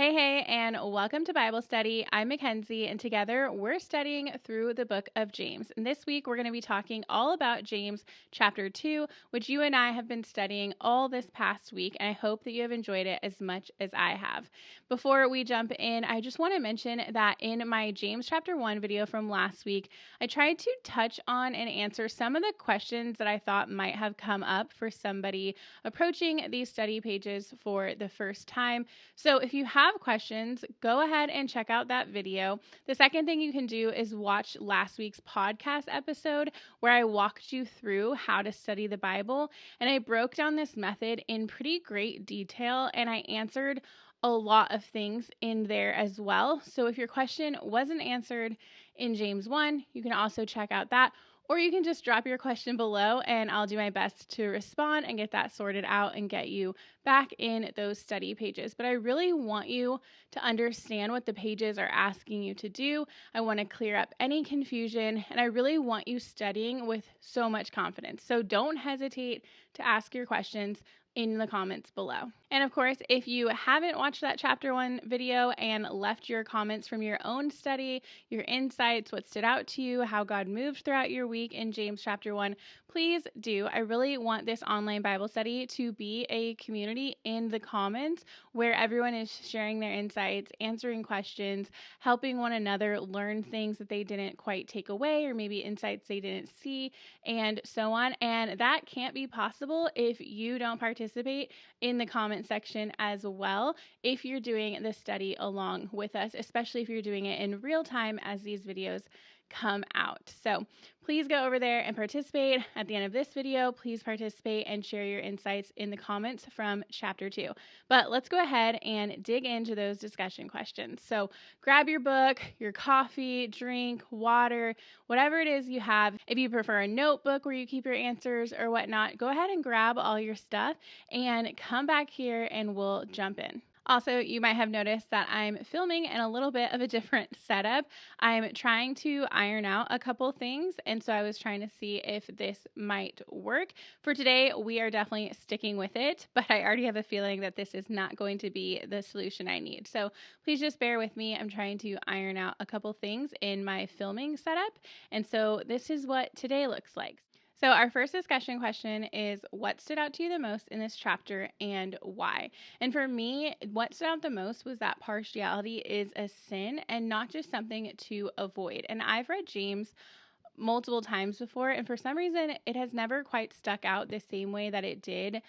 Hey, and welcome to Bible Study. I'm McKenzie, and together we're studying through the book of James. And this week we're going to be talking all about James chapter 2, which you and I have been studying all this past week, and I hope that you have enjoyed it as much as I have. Before we jump in, I just want to mention that in my James chapter 1 video from last week, I tried to touch on and answer some of the questions that I thought might have come up for somebody approaching these study pages for the first time. So if you have questions, go ahead and check out that video. The second thing you can do is watch last week's podcast episode where I walked you through how to study the Bible, and I broke down this method in pretty great detail, and I answered a lot of things in there as well. So if your question wasn't answered in James 1, you can also check out that. Or you can just drop your question below and I'll do my best to respond and get that sorted out and get you back in those study pages. But I really want you to understand what the pages are asking you to do. I want to clear up any confusion, and I really want you studying with so much confidence. So don't hesitate to ask your questions in the comments below. And of course, if you haven't watched that chapter 1 video and left your comments from your own study, your insights, what stood out to you, how God moved throughout your week in James chapter 1, please do. I really want this online Bible study to be a community in the comments where everyone is sharing their insights, answering questions, helping one another learn things that they didn't quite take away, or maybe insights they didn't see, and so on. And that can't be possible if you don't participate in the comment section as well, if you're doing the study along with us, especially if you're doing it in real time as these videos come out. So please go over there and participate. At the end of this video, please participate and share your insights in the comments from chapter 2. But let's go ahead and dig into those discussion questions. So grab your book, your coffee, drink, water, whatever it is you have. If you prefer a notebook where you keep your answers or whatnot, go ahead and grab all your stuff and come back here and we'll jump in. Also, you might have noticed that I'm filming in a little bit of a different setup. I'm trying to iron out a couple things, and so I was trying to see if this might work. For today, we are definitely sticking with it, but I already have a feeling that this is not going to be the solution I need. So please just bear with me. I'm trying to iron out a couple things in my filming setup, and so this is what today looks like. So our first discussion question is, what stood out to you the most in this chapter and why? And for me, what stood out the most was that partiality is a sin and not just something to avoid. And I've read James multiple times before, and for some reason, it has never quite stuck out the same way that it did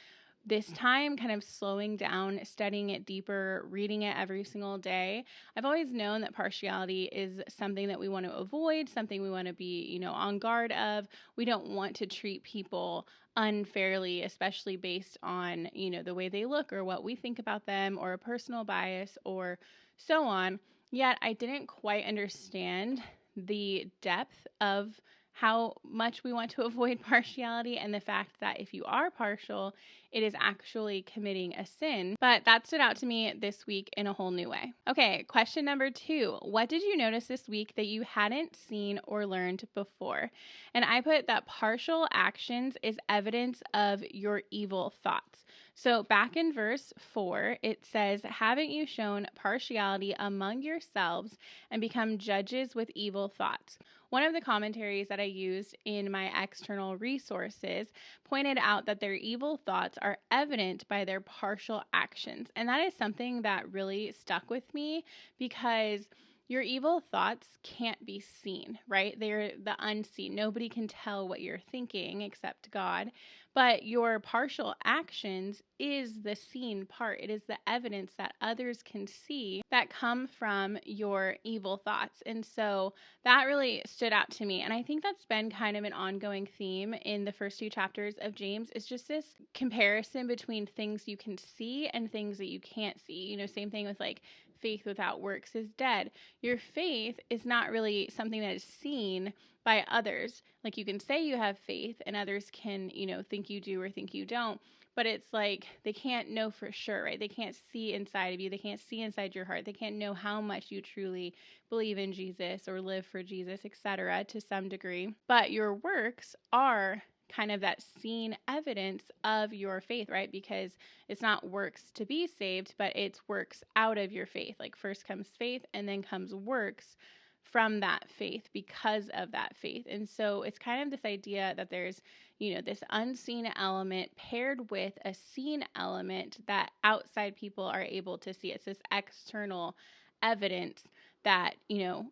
this time, kind of slowing down, studying it deeper, reading it every single day. I've always known that partiality is something that we want to avoid, something we want to be, on guard of. We don't want to treat people unfairly, especially based on, the way they look or what we think about them or a personal bias or so on. Yet I didn't quite understand the depth of how much we want to avoid partiality and the fact that if you are partial, it is actually committing a sin. But that stood out to me this week in a whole new way. Okay, question number 2. What did you notice this week that you hadn't seen or learned before? And I put that partial actions is evidence of your evil thoughts. So back in verse 4, it says, "Haven't you shown partiality among yourselves and become judges with evil thoughts?" One of the commentaries that I used in my external resources pointed out that their evil thoughts are evident by their partial actions. And that is something that really stuck with me because your evil thoughts can't be seen, right? They're the unseen. Nobody can tell what you're thinking except God. But your partial actions is the seen part. It is the evidence that others can see that come from your evil thoughts. And so that really stood out to me. And I think that's been kind of an ongoing theme in the first 2 chapters of James, is just this comparison between things you can see and things that you can't see. Same thing with like faith without works is dead. Your faith is not really something that is seen by others. Like you can say you have faith and others can, think you do or think you don't, but it's like they can't know for sure, right? They can't see inside of you. They can't see inside your heart. They can't know how much you truly believe in Jesus or live for Jesus, etc., to some degree. But your works are kind of that seen evidence of your faith, right? Because it's not works to be saved, but it's works out of your faith. Like first comes faith and then comes works from that faith because of that faith. And so it's kind of this idea that there's, this unseen element paired with a seen element that outside people are able to see. It's this external evidence that,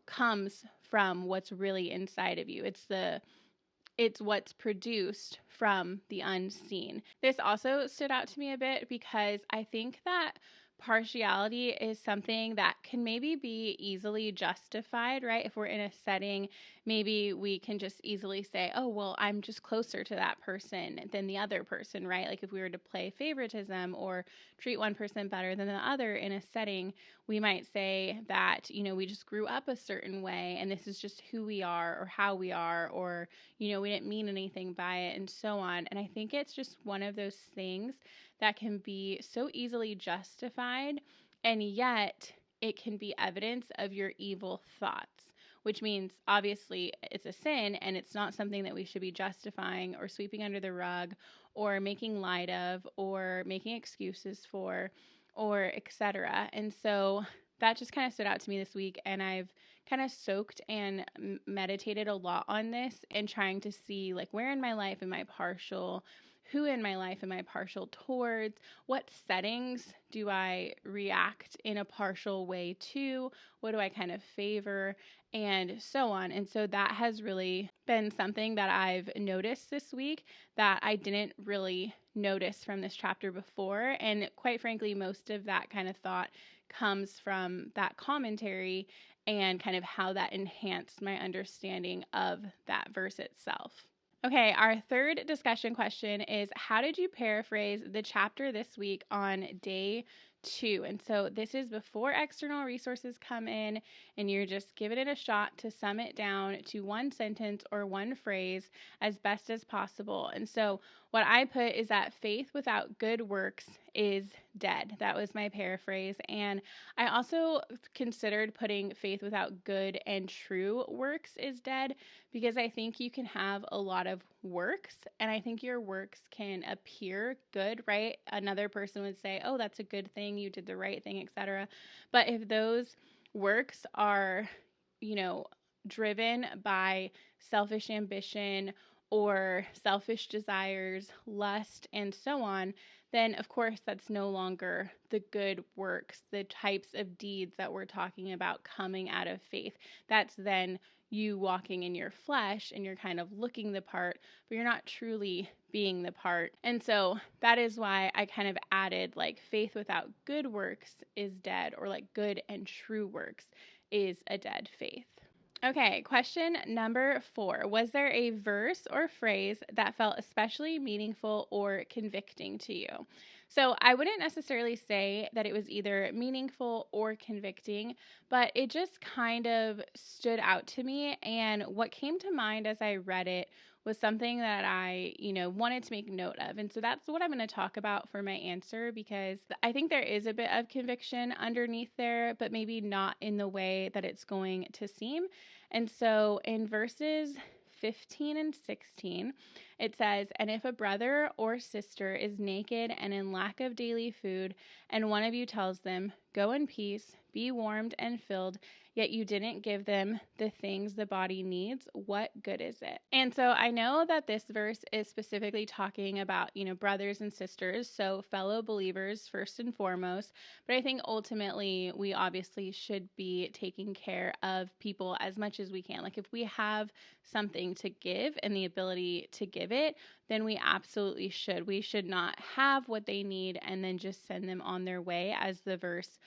comes from what's really inside of you. It's what's produced from the unseen. This also stood out to me a bit because I think that partiality is something that can maybe be easily justified, right? If we're in a setting, maybe we can just easily say, oh, well, I'm just closer to that person than the other person, right? Like if we were to play favoritism or treat one person better than the other in a setting, we might say that, we just grew up a certain way and this is just who we are or how we are, or, we didn't mean anything by it and so on. And I think it's just one of those things that can be so easily justified, and yet it can be evidence of your evil thoughts, which means obviously it's a sin and it's not something that we should be justifying or sweeping under the rug or making light of or making excuses for or etc. And so that just kind of stood out to me this week, and I've kind of soaked and meditated a lot on this and trying to see like where in my life am I partial, who in my life am I partial towards, what settings do I react in a partial way to, what do I kind of favor, and so on. And so that has really been something that I've noticed this week that I didn't really notice from this chapter before. And quite frankly, most of that kind of thought comes from that commentary and kind of how that enhanced my understanding of that verse itself. Okay, our third discussion question is, how did you paraphrase the chapter this week on day 2? And so this is before external resources come in and you're just giving it a shot to sum it down to one sentence or one phrase as best as possible. And so what I put is that faith without good works is dead. That was my paraphrase. And I also considered putting faith without good and true works is dead, because I think you can have a lot of works and I think your works can appear good, right? Another person would say, oh, that's a good thing, you did the right thing, etc. But if those works are, driven by selfish ambition or selfish desires, lust, and so on, then of course that's no longer the good works, the types of deeds that we're talking about coming out of faith. That's then you walking in your flesh and you're kind of looking the part, but you're not truly being the part. And so that is why I kind of added like faith without good works is dead, or like good and true works is a dead faith. Okay, question number 4. Was there a verse or phrase that felt especially meaningful or convicting to you? So I wouldn't necessarily say that it was either meaningful or convicting, but it just kind of stood out to me. And what came to mind as I read it was something that I, wanted to make note of. And so that's what I'm going to talk about for my answer, because I think there is a bit of conviction underneath there, but maybe not in the way that it's going to seem. And so in verses 15 and 16, it says, "And if a brother or sister is naked and in lack of daily food, and one of you tells them, 'Go in peace, be warmed and filled,' yet you didn't give them the things the body needs, what good is it?" And so I know that this verse is specifically talking about, brothers and sisters, so fellow believers first and foremost, but I think ultimately we obviously should be taking care of people as much as we can. Like if we have something to give and the ability to give it, then we absolutely should. We should not have what they need and then just send them on their way, as the verse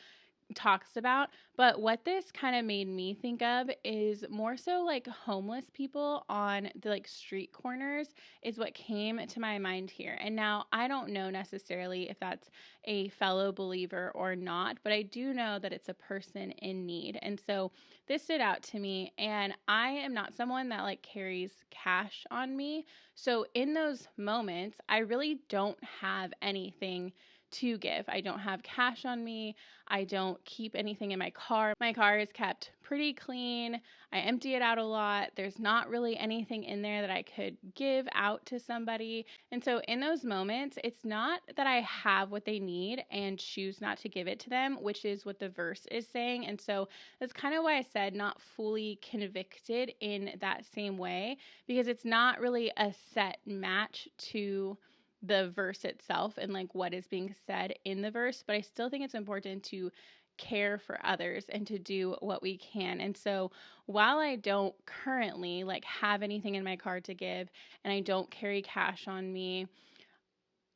talks about. But what this kind of made me think of is more so like homeless people on the like street corners is what came to my mind here. And now I don't know necessarily if that's a fellow believer or not, but I do know that it's a person in need. And so this stood out to me, and I am not someone that like carries cash on me. So in those moments, I really don't have anything to give. I don't have cash on me. I don't keep anything in my car. My car is kept pretty clean. I empty it out a lot. There's not really anything in there that I could give out to somebody. And so in those moments, it's not that I have what they need and choose not to give it to them, which is what the verse is saying. And so that's kind of why I said not fully convicted in that same way, because it's not really a set match to the verse itself and like what is being said in the verse, but I still think it's important to care for others and to do what we can. And so while I don't currently like have anything in my car to give and I don't carry cash on me,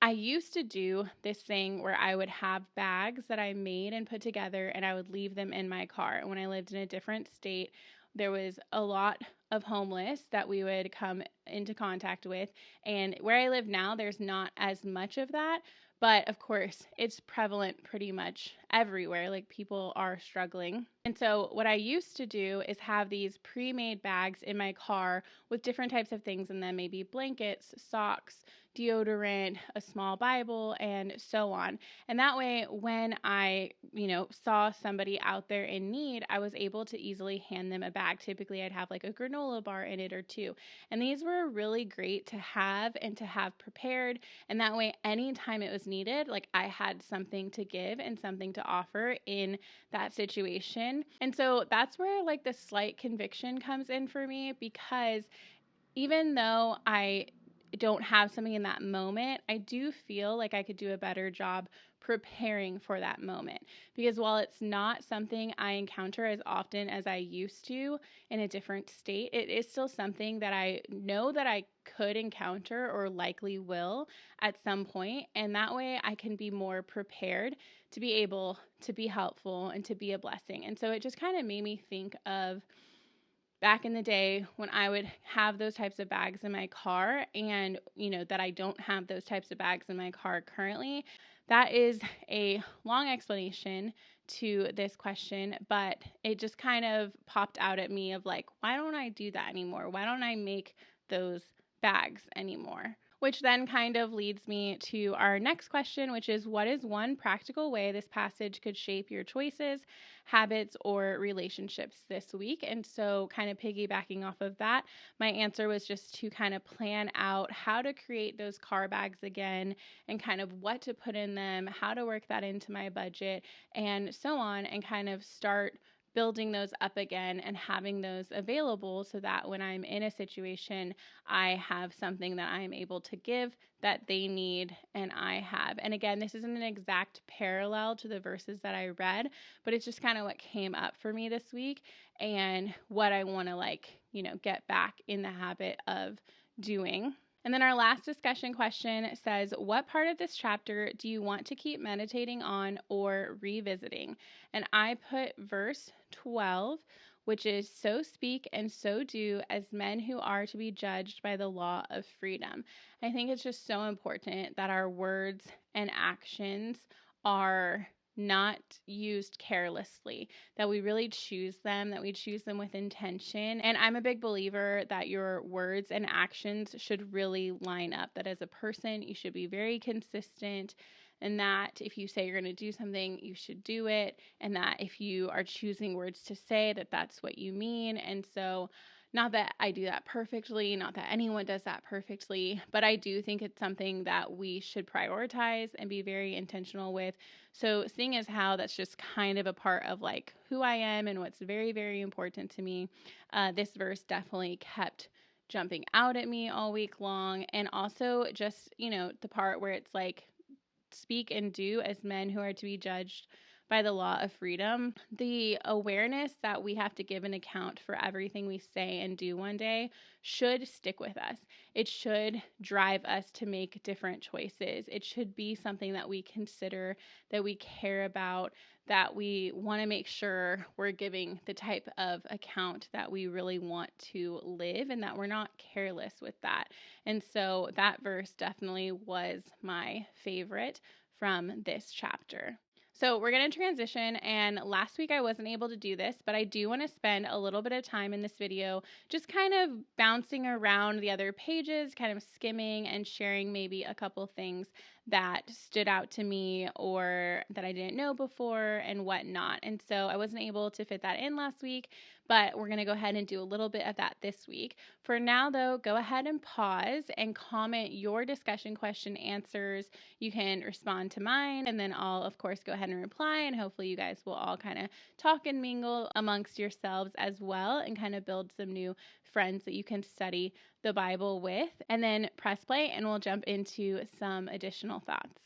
I used to do this thing where I would have bags that I made and put together and I would leave them in my car. And when I lived in a different state, there was a lot of homeless that we would come into contact with. And where I live now, there's not as much of that. But of course, it's prevalent pretty much everywhere. Like people are struggling. And so what I used to do is have these pre-made bags in my car with different types of things in them, maybe blankets, socks, deodorant, a small Bible, and so on. And that way, when I, saw somebody out there in need, I was able to easily hand them a bag. Typically, I'd have like a granola bar in it or two. And these were really great to have and to have prepared. And that way, anytime it was needed, like I had something to give and something to offer in that situation. And so that's where like the slight conviction comes in for me, because even though I don't have something in that moment, I do feel like I could do a better job preparing for that moment. Because while it's not something I encounter as often as I used to in a different state, it is still something that I know that I could encounter or likely will at some point. And that way I can be more prepared to be able to be helpful and to be a blessing. And so it just kind of made me think of back in the day when I would have those types of bags in my car and, that I don't have those types of bags in my car currently. That is a long explanation to this question, but it just kind of popped out at me of like, why don't I do that anymore? Why don't I make those bags anymore? Which then kind of leads me to our next question, which is, what is one practical way this passage could shape your choices, habits, or relationships this week? And so kind of piggybacking off of that, my answer was just to kind of plan out how to create those car bags again and kind of what to put in them, how to work that into my budget, and so on, and kind of start building those up again and having those available so that when I'm in a situation, I have something that I'm able to give that they need and I have. And again, this isn't an exact parallel to the verses that I read, but it's just kind of what came up for me this week and what I want to get back in the habit of doing. And then our last discussion question says, what part of this chapter do you want to keep meditating on or revisiting? And I put verse 12, which is, so speak and so do as men who are to be judged by the law of freedom. I think it's just so important that our words and actions are not used carelessly, that we really choose them, that we choose them with intention. And I'm a big believer that your words and actions should really line up, that as a person, you should be very consistent, and that if you say you're going to do something, you should do it, and that if you are choosing words to say, that that's what you mean. And so not that I do that perfectly, not that anyone does that perfectly, but I do think it's something that we should prioritize and be very intentional with. So seeing as how that's just kind of a part of like who I am and what's very, very important to me, this verse definitely kept jumping out at me all week long. And also just, the part where it's like, speak and do as men who are to be judged by the law of freedom. The awareness that we have to give an account for everything we say and do one day should stick with us. It should drive us to make different choices. It should be something that we consider, that we care about, that we want to make sure we're giving the type of account that we really want to live, and that we're not careless with that. And so that verse definitely was my favorite from this chapter. So we're going to transition, and last week I wasn't able to do this, but I do want to spend a little bit of time in this video just kind of bouncing around the other pages, kind of skimming and sharing maybe a couple things that stood out to me or that I didn't know before and whatnot. And so I wasn't able to fit that in last week, but we're going to go ahead and do a little bit of that this week. For now, though, go ahead and pause and comment your discussion question answers. You can respond to mine, and then I'll, of course, go ahead and reply, and hopefully you guys will all kind of talk and mingle amongst yourselves as well and kind of build some new friends that you can study the Bible with. And then press play, and we'll jump into some additional thoughts.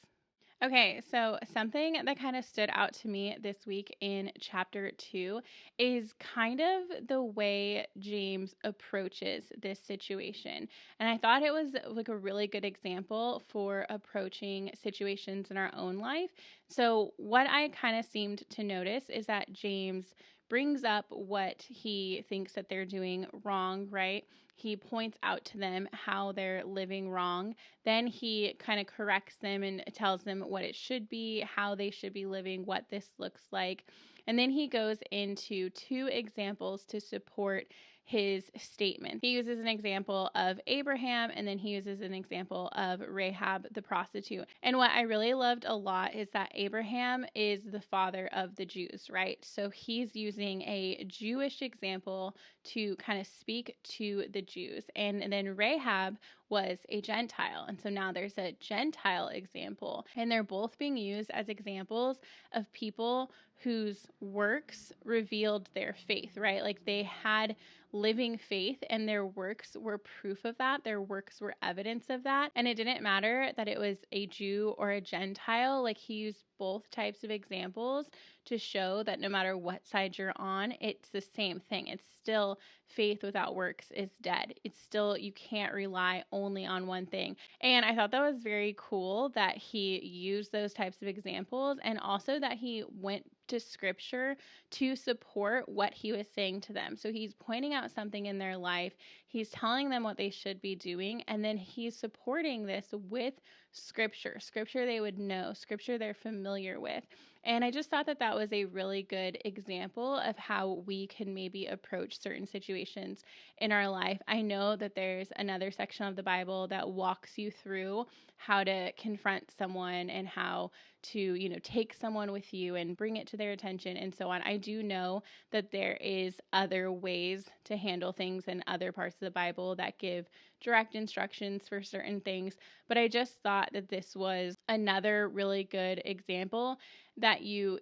Okay, so something that kind of stood out to me this week in chapter 2 is kind of the way James approaches this situation. And I thought it was like a really good example for approaching situations in our own life. So what I kind of seemed to notice is that James brings up what he thinks that they're doing wrong, right? He points out to them how they're living wrong. Then he kind of corrects them and tells them what it should be, how they should be living, what this looks like. And then he goes into 2 examples to support his statement. He uses an example of Abraham, and then he uses an example of Rahab the prostitute. And what I really loved a lot is that Abraham is the father of the Jews, right? So he's using a Jewish example to kind of speak to the Jews. And then Rahab was a Gentile. And so now there's a Gentile example. And they're both being used as examples of people whose works revealed their faith, right? Like they had living faith and their works were proof of that. Their works were evidence of that. And it didn't matter that it was a Jew or a Gentile. Like he used both types of examples to show that no matter what side you're on, it's the same thing. It's still faith without works is dead. It's still, you can't rely only on one thing. And I thought that was very cool that he used those types of examples, and also that he went to scripture to support what he was saying to them. So he's pointing out something in their life, he's telling them what they should be doing, and then he's supporting this with scripture they would know, scripture they're familiar with. And I just thought that that was a really good example of how we can maybe approach certain situations in our life. I know that there's another section of the Bible that walks you through how to confront someone and how to, take someone with you and bring it to their attention and so on. I do know that there is other ways to handle things in other parts of the Bible that give direct instructions for certain things, but I just thought that this was another really good example that you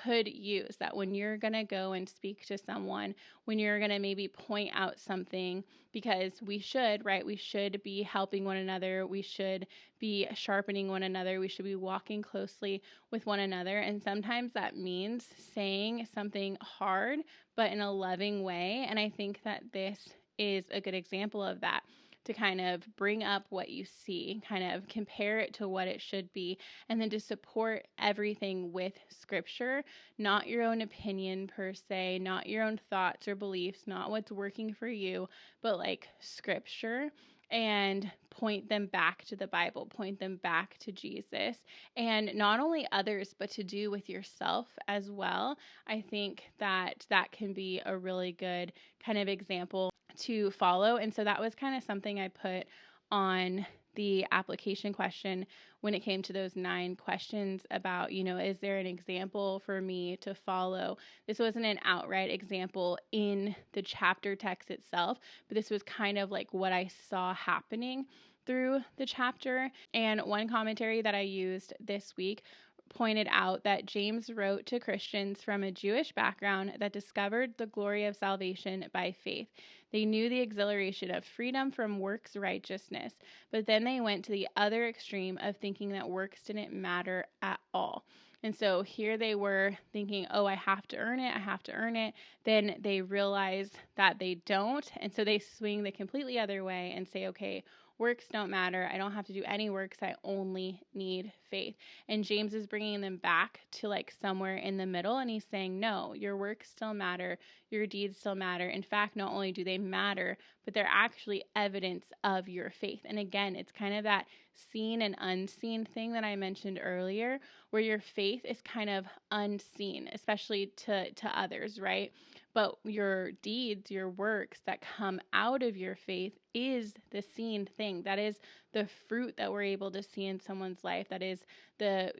could use, that when you're going to go and speak to someone, when you're going to maybe point out something, because we should, right? We should be helping one another. We should be sharpening one another. We should be walking closely with one another. And sometimes that means saying something hard, but in a loving way. And I think that this is a good example of that, to kind of bring up what you see, kind of compare it to what it should be, and then to support everything with scripture, not your own opinion per se, not your own thoughts or beliefs, not what's working for you, but like scripture, and point them back to the Bible, point them back to Jesus, and not only others, but to do with yourself as well. I think that that can be a really good kind of example to follow. And so that was kind of something I put on the application question when it came to those 9 questions about, is there an example for me to follow? This wasn't an outright example in the chapter text itself, but this was kind of like what I saw happening through the chapter. And one commentary that I used this week pointed out that James wrote to Christians from a Jewish background that discovered the glory of salvation by faith. They knew the exhilaration of freedom from works righteousness, but then they went to the other extreme of thinking that works didn't matter at all. And so here they were thinking, oh, I have to earn it. Then they realize that they don't. And so they swing the completely other way and say, okay, works don't matter. I don't have to do any works. I only need faith. And James is bringing them back to like somewhere in the middle. And he's saying, no, your works still matter. Your deeds still matter. In fact, not only do they matter, but they're actually evidence of your faith. And again, it's kind of that seen and unseen thing that I mentioned earlier, where your faith is kind of unseen, especially to others, right? But your deeds, your works that come out of your faith is the seen thing. That is the fruit that we're able to see in someone's life, that is the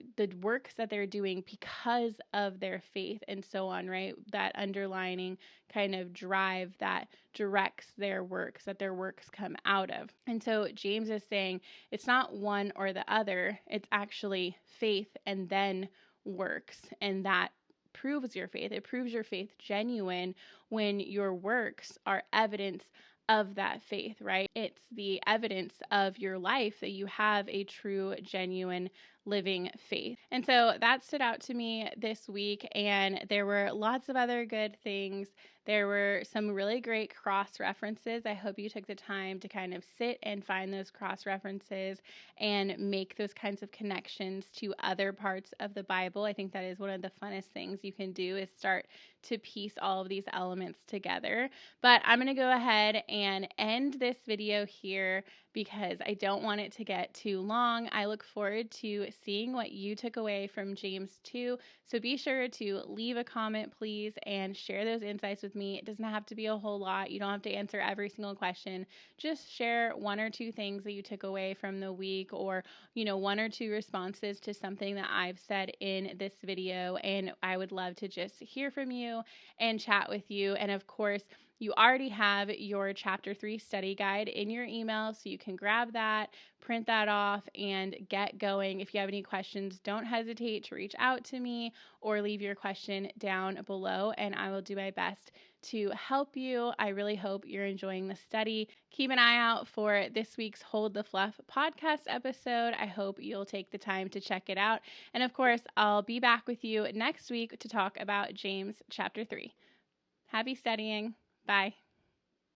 works that they're doing because of their faith and so on, right? That underlining kind of drive that directs their works, that their works come out of. And so James is saying it's not one or the other, it's actually faith and then works, and that proves your faith. It proves your faith genuine when your works are evidence of that faith, right? It's the evidence of your life that you have a true, genuine, living faith. And so that stood out to me this week, and there were lots of other good things. There were some really great cross references. I hope you took the time to kind of sit and find those cross references and make those kinds of connections to other parts of the Bible. I think that is one of the funnest things you can do, is start to piece all of these elements together. But I'm going to go ahead and end this video here because I don't want it to get too long. I look forward to seeing what you took away from James 2. So be sure to leave a comment, please, and share those insights with me. It doesn't have to be a whole lot. You don't have to answer every single question. Just share one or two things that you took away from the week, or, one or two responses to something that I've said in this video. And I would love to just hear from you and chat with you. And of course, you already have your Chapter 3 study guide in your email, so you can grab that, print that off, and get going. If you have any questions, don't hesitate to reach out to me or leave your question down below, and I will do my best to help you. I really hope you're enjoying the study. Keep an eye out for this week's Hold the Fluff podcast episode. I hope you'll take the time to check it out. And of course, I'll be back with you next week to talk about James chapter 3. Happy studying. Bye.